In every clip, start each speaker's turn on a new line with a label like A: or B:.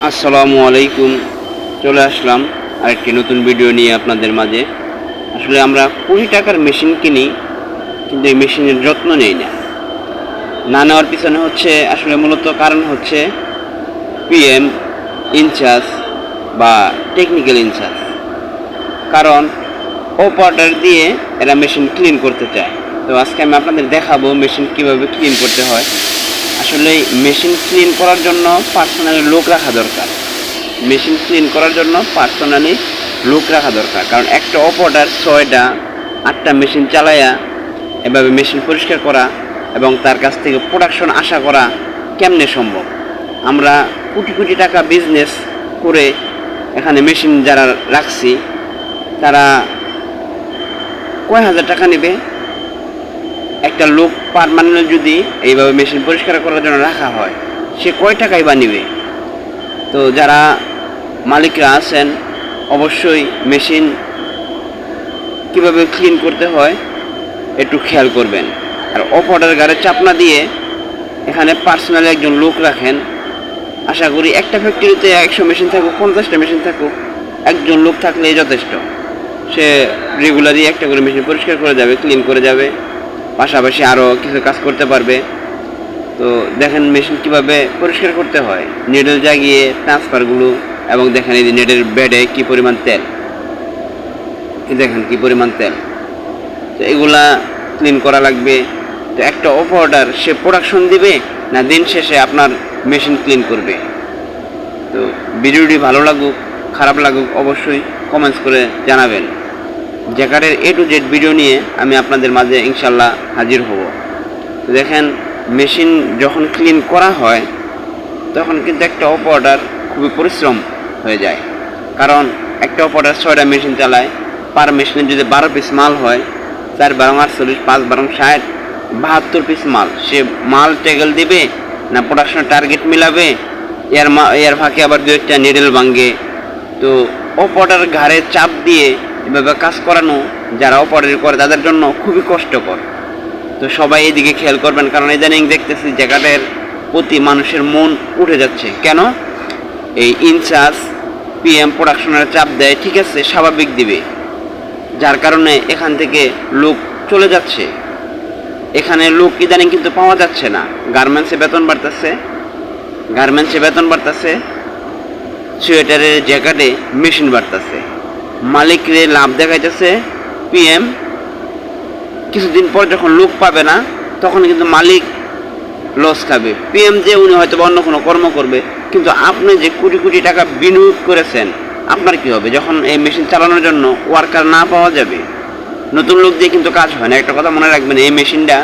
A: আসসালামু আলাইকুম। চলে আসলাম আরেকটি নতুন ভিডিও নিয়ে আপনাদের মাঝে। আসলে আমরা কোটি টাকার মেশিন কিনি, কিন্তু এই মেশিনের যত্ন নেই না নেওয়ার পিছনে আসলে মূলত কারণ হচ্ছে পিএম ইনচার্জ বা টেকনিক্যাল ইনচার্জ। কারণ অপারেটর দিয়ে এরা মেশিন ক্লিন করতে চায়। তো আজকে আমি আপনাদের দেখাবো মেশিন কিভাবে ক্লিন করতে হয়। আসলে মেশিন ক্লিন করার জন্য পার্সোনালি লোক রাখা দরকার। মেশিন ক্লিন করার জন্য পার্সোনালি লোক রাখা দরকার। কারণ একটা অপারেটর 6টা-8টা মেশিন চালায়া এভাবে মেশিন পরিষ্কার করা এবং তার কাছ থেকে প্রোডাকশন আশা করা কেমনে সম্ভব? আমরা কোটি কোটি টাকা বিজনেস করে এখানে মেশিন যারা রাখছি, তারা কয় হাজার টাকা নেবে? একটা লোক পার্মানেন্ট যদি এইভাবে মেশিন পরিষ্কার করার জন্য রাখা হয়, সে কয় টাকাই বা নেবে? তো যারা মালিকরা আছেন, অবশ্যই মেশিন কিভাবে ক্লিন করতে হয় একটু খেয়াল করবেন। আর অপারেটর গাড়ির চাপ না দিয়ে এখানে পার্সোনালি একজন লোক রাখেন। আশা করি একটা ফ্যাক্টরিতে 100 মেশিন থাকুক, 50টা মেশিন থাকুক, একজন লোক থাকলেই যথেষ্ট। সে রেগুলারই একটা করে মেশিন পরিষ্কার করে যাবে, ক্লিন করে যাবে, পাশাপাশি আরও কিছু কাজ করতে পারবে। তো দেখেন মেশিন কিভাবে পরিষ্কার করতে হয়, নিডল জাগিয়ে ট্রান্সফারগুলো, এবং দেখেন এই যে নেটের বেডে কি পরিমাণ তেল, দেখেন কি পরিমাণ তেল। তো এগুলা ক্লিন করা লাগবে। তো একটা অপারেটর সে প্রোডাকশন দিবে না দিন শেষে আপনার মেশিন ক্লিন করবে? তো ভিডিওটি ভালো লাগুক খারাপ লাগুক অবশ্যই কমেন্টস করে জানাবেন। জ্যাকার্ডের A to Z ভিডিও নিয়ে আমি আপনাদের মাঝে ইনশাল্লাহ হাজির হব। তো দেখেন মেশিন যখন ক্লিন করা হয় তখন কিন্তু একটা অপারেটর খুবই পরিশ্রম হয়ে যায়। কারণ একটা অপারেটর 6টা মেশিন চালায়। পার মেশিনে যদি 12 পিস মাল হয়, 4×48, 5×60, 72 পিস মাল। সে মাল টেগল দিবে না প্রোডাকশনের টার্গেট মিলাবে? এর ফাঁকে আবার 2-1টা নিডেল ভাঙ্গে। তো অপারেটর ঘাড়ে চাপ দিয়ে এভাবে কাজ করানো যারা অপারেটর করে তাদের জন্য খুবই কষ্টকর। তো সবাই এদিকে খেয়াল করবেন, কারণ ইদানিং দেখতেছি জ্যাকার্ডের প্রতি মানুষের মন উঠে যাচ্ছে। কেন? এই ইনচার্জ পিএম প্রোডাকশনের চাপ দেয়, ঠিক আছে, স্বাভাবিক দিবে, যার কারণে এখান থেকে লোক চলে যাচ্ছে। এখানে লোক ইদানিং কিন্তু পাওয়া যাচ্ছে না। গার্মেন্টসে বেতন বাড়তেছে, সোয়েটারের জ্যাকেটে মেশিন বাড়তেছে, মালিকরে লাভ দেখাইতেছে পিএম। কিছুদিন পর যখন লোক পাবে না, তখন কিন্তু মালিক লস খাবে। পিএম যে উনি হয়তো অন্য কোনো কর্ম করবে, কিন্তু আপনি যে কোটি কোটি টাকা বিনিয়োগ করেছেন, আপনার কি হবে যখন এই মেশিন চালানোর জন্য ওয়ার্কার না পাওয়া যাবে? নতুন লোক দিয়ে কিন্তু কাজ হয় না। একটা কথা মনে রাখবেন, এই মেশিনটা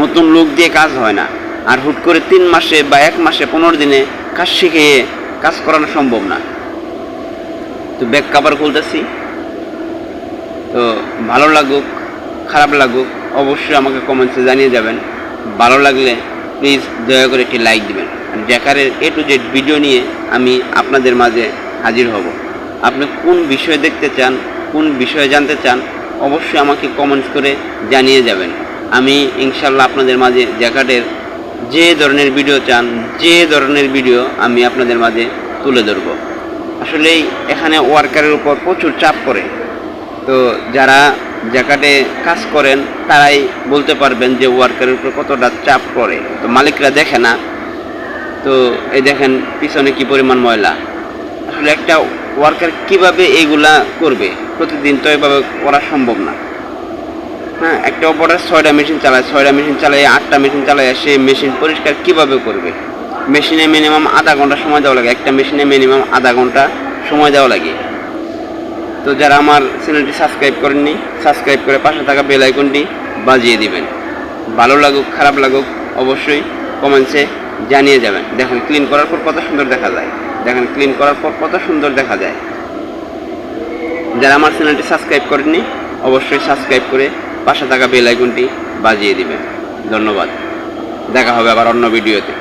A: নতুন লোক দিয়ে কাজ হয় না। আর হুট করে 3 মাসে বা 1 মাসে 15 দিনে কাজ শিখিয়ে কাজ করানো সম্ভব না। তো ব্যাক কাভার খুলতেছি। তো ভালো লাগুক খারাপ লাগুক অবশ্যই আমাকে কমেন্টসে জানিয়ে যাবেন। ভালো লাগলে প্লিজ দয়া করে একটি লাইক দিবেন। আর জ্যাকার্ডের A to Z ভিডিও নিয়ে আমি আপনাদের মাঝে হাজির হব। আপনি কোন বিষয় দেখতে চান, কোন বিষয়ে জানতে চান, অবশ্যই আমাকে কমেন্টস করে জানিয়ে যাবেন। আমি ইনশাল্লাহ আপনাদের মাঝে জ্যাকার্ডের যে ধরনের ভিডিও চান, যে ধরনের ভিডিও আমি আপনাদের মাঝে তুলে ধরব। আসলেই এখানে ওয়ার্কারের উপর প্রচুর চাপ পড়ে। তো যারা জ্যাকার্ডে কাজ করেন তারাই বলতে পারবেন যে ওয়ার্কারের উপর কতটা চাপ পড়ে। তো মালিকরা দেখে না। তো এই দেখেন পিছনে কি পরিমাণ ময়লা। আসলে একটা ওয়ার্কার কিভাবে এইগুলা করবে? প্রতিদিন তো এভাবে করা সম্ভব না। হ্যাঁ, একটা অপারেটর 6টা মেশিন চালায়, 6টা মেশিন চালায়, 8টা মেশিন চালায়, সে মেশিন পরিষ্কার কিভাবে করবে? মেশিনে মিনিমাম আধা ঘন্টা সময় দেওয়া লাগে। একটা মেশিনে মিনিমাম আধা ঘন্টা সময় দেওয়া লাগে। তো যারা আমার চ্যানেলটি সাবস্ক্রাইব করেননি, সাবস্ক্রাইব করে পাশে থাকা বেল আইকনটি বাজিয়ে দিবেন। ভালো লাগুক খারাপ লাগুক অবশ্যই কমেন্টসে জানিয়ে যাবেন। দেখেন ক্লিন করার পর কত সুন্দর দেখা যায়। যারা আমার চ্যানেলটি সাবস্ক্রাইব করেননি অবশ্যই সাবস্ক্রাইব করে পাশে থাকা বেল আইকনটি বাজিয়ে দিবেন। ধন্যবাদ। দেখা হবে আবার অন্য ভিডিওতে।